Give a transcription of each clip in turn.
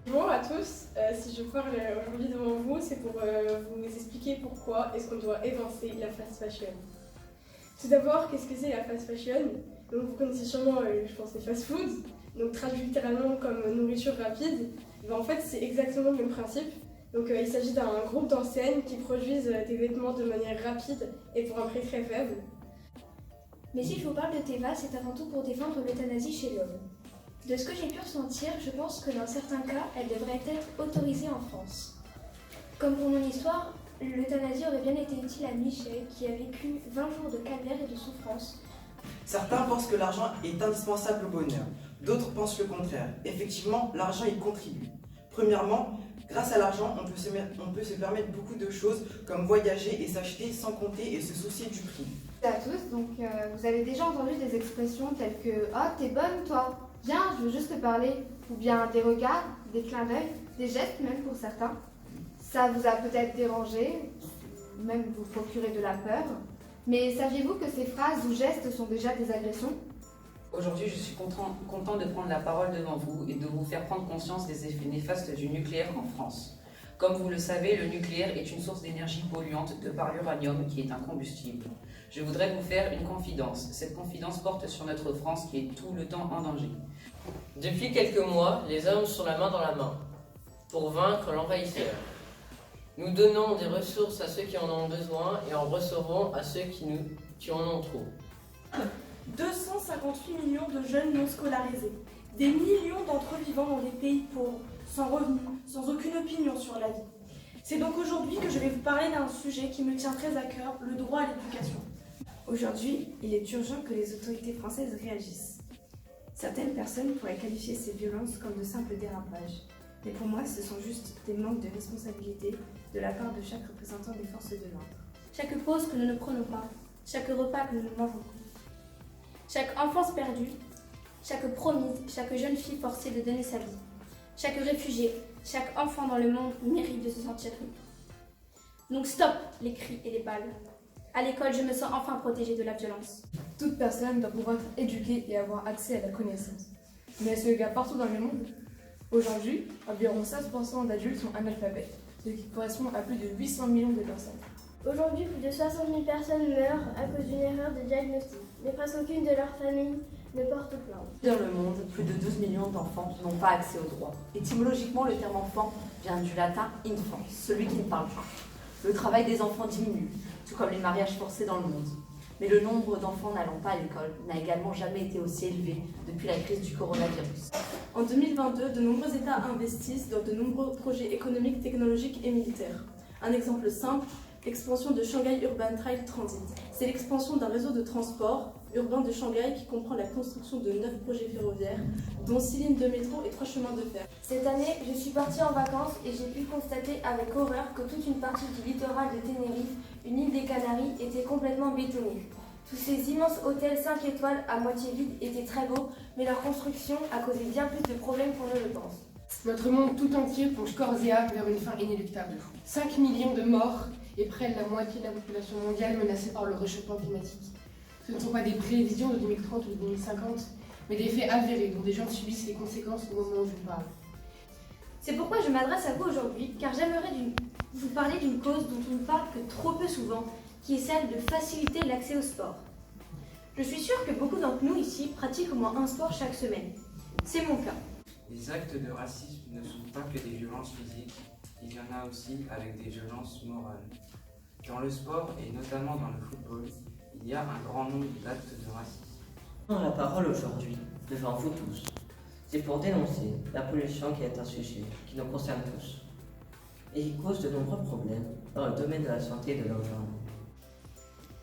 Bonjour à tous, si je parle aujourd'hui devant vous, c'est pour vous expliquer pourquoi est-ce qu'on doit évincer la fast fashion. Tout d'abord, qu'est-ce que c'est la fast fashion? Donc, vous connaissez sûrement, je pense, les fast foods, donc traduit littéralement comme nourriture rapide. Ben, en fait, c'est exactement le même principe. Donc, il s'agit d'un groupe d'enseignes qui produisent des vêtements de manière rapide et pour un prix très faible. Mais si je vous parle de Teva, c'est avant tout pour défendre l'euthanasie chez l'homme. De ce que j'ai pu ressentir, je pense que dans certains cas, elle devrait être autorisée en France. Comme pour mon histoire, l'euthanasie aurait bien été utile à Michel, qui a vécu 20 jours de calvaire et de souffrance. Certains pensent que l'argent est indispensable au bonheur, d'autres pensent le contraire. Effectivement, l'argent y contribue. Premièrement, grâce à l'argent, on peut se permettre beaucoup de choses comme voyager et s'acheter sans compter et se soucier du prix. À tous, donc vous avez déjà entendu des expressions telles que « Ah, t'es bonne toi !»« Viens, je veux juste te parler » ou bien des regards, des clins d'œil, des gestes même pour certains. Ça vous a peut-être dérangé, même vous procurer de la peur. Mais saviez-vous que ces phrases ou gestes sont déjà des agressions ? Aujourd'hui, je suis content de prendre la parole devant vous et de vous faire prendre conscience des effets néfastes du nucléaire en France. Comme vous le savez, le nucléaire est une source d'énergie polluante de par l'uranium qui est un combustible. Je voudrais vous faire une confidence. Cette confidence porte sur notre France qui est tout le temps en danger. Depuis quelques mois, les hommes sont la main dans la main pour vaincre l'envahisseur. Nous donnons des ressources à ceux qui en ont besoin et en recevons à ceux qui en ont trop. 258 millions de jeunes non scolarisés, des millions d'entre eux vivant dans des pays pauvres, sans revenus, sans aucune opinion sur la vie. C'est donc aujourd'hui que je vais vous parler d'un sujet qui me tient très à cœur, le droit à l'éducation. Aujourd'hui, il est urgent que les autorités françaises réagissent. Certaines personnes pourraient qualifier ces violences comme de simples dérapages, mais pour moi, ce sont juste des manques de responsabilité de la part de chaque représentant des forces de l'ordre. Chaque pause que nous ne prenons pas, chaque repas que nous ne mangeons pas, chaque enfance perdue, chaque promise, chaque jeune fille forcée de donner sa vie, chaque réfugié, chaque enfant dans le monde mérite de se sentir libre. Donc stop les cris et les balles. À l'école, je me sens enfin protégée de la violence. Toute personne doit pouvoir être éduquée et avoir accès à la connaissance. Mais est-ce le cas partout dans le monde? Aujourd'hui, environ 16% d'adultes sont analphabètes, ce qui correspond à plus de 800 millions de personnes. Aujourd'hui, plus de 60 000 personnes meurent à cause d'une erreur de diagnostic, mais presque aucune de leurs familles ne porte plainte. Dans le monde, plus de 12 millions d'enfants n'ont pas accès aux droits. Étymologiquement, le terme enfant vient du latin infans, celui qui ne parle pas. Le travail des enfants diminue, tout comme les mariages forcés dans le monde. Mais le nombre d'enfants n'allant pas à l'école n'a également jamais été aussi élevé depuis la crise du coronavirus. En 2022, de nombreux États investissent dans de nombreux projets économiques, technologiques et militaires. Un exemple simple, l'expansion de Shanghai Urban Trail Transit. C'est l'expansion d'un réseau de transport urbain de Shanghai qui comprend la construction de 9 projets ferroviaires, dont 6 lignes de métro et 3 chemins de fer. Cette année, je suis partie en vacances et j'ai pu constater avec horreur que toute une partie du littoral de Tenerife, une île des Canaries, était complètement bétonnée. Tous ces immenses hôtels 5 étoiles à moitié vides étaient très beaux, mais leur construction a causé bien plus de problèmes qu'on ne le pense. Notre monde tout entier plonge corps et âme vers une fin inéluctable. 5 millions de morts et près de la moitié de la population mondiale menacée par le réchauffement climatique. Ce ne sont pas des prévisions de 2030 ou de 2050, mais des faits avérés dont des gens subissent les conséquences au moment où je parle. C'est pourquoi je m'adresse à vous aujourd'hui, car j'aimerais vous parler d'une cause dont on ne parle que trop peu souvent, qui est celle de faciliter l'accès au sport. Je suis sûre que beaucoup d'entre nous ici pratiquent au moins un sport chaque semaine. C'est mon cas. Les actes de racisme ne sont pas que des violences physiques, il y en a aussi avec des violences morales. Dans le sport, et notamment dans le football, il y a un grand nombre d'actes de racisme. Prendre la parole aujourd'hui, devant vous tous, c'est pour dénoncer la pollution qui est un sujet qui nous concerne tous et qui cause de nombreux problèmes dans le domaine de la santé et de l'environnement.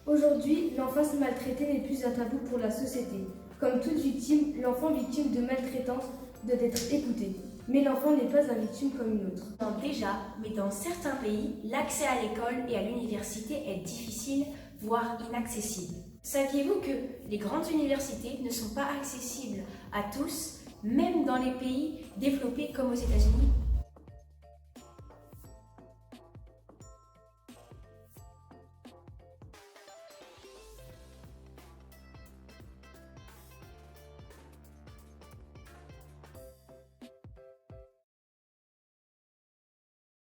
Aujourd'hui, l'enfance maltraitée n'est plus un tabou pour la société. Comme toute victime, l'enfant victime de maltraitance doit être écouté. Mais l'enfant n'est pas une victime comme une autre. Déjà, mais dans certains pays, l'accès à l'école et à l'université est difficile, voire inaccessible. Saviez-vous que les grandes universités ne sont pas accessibles à tous, même dans les pays développés comme aux États-Unis ?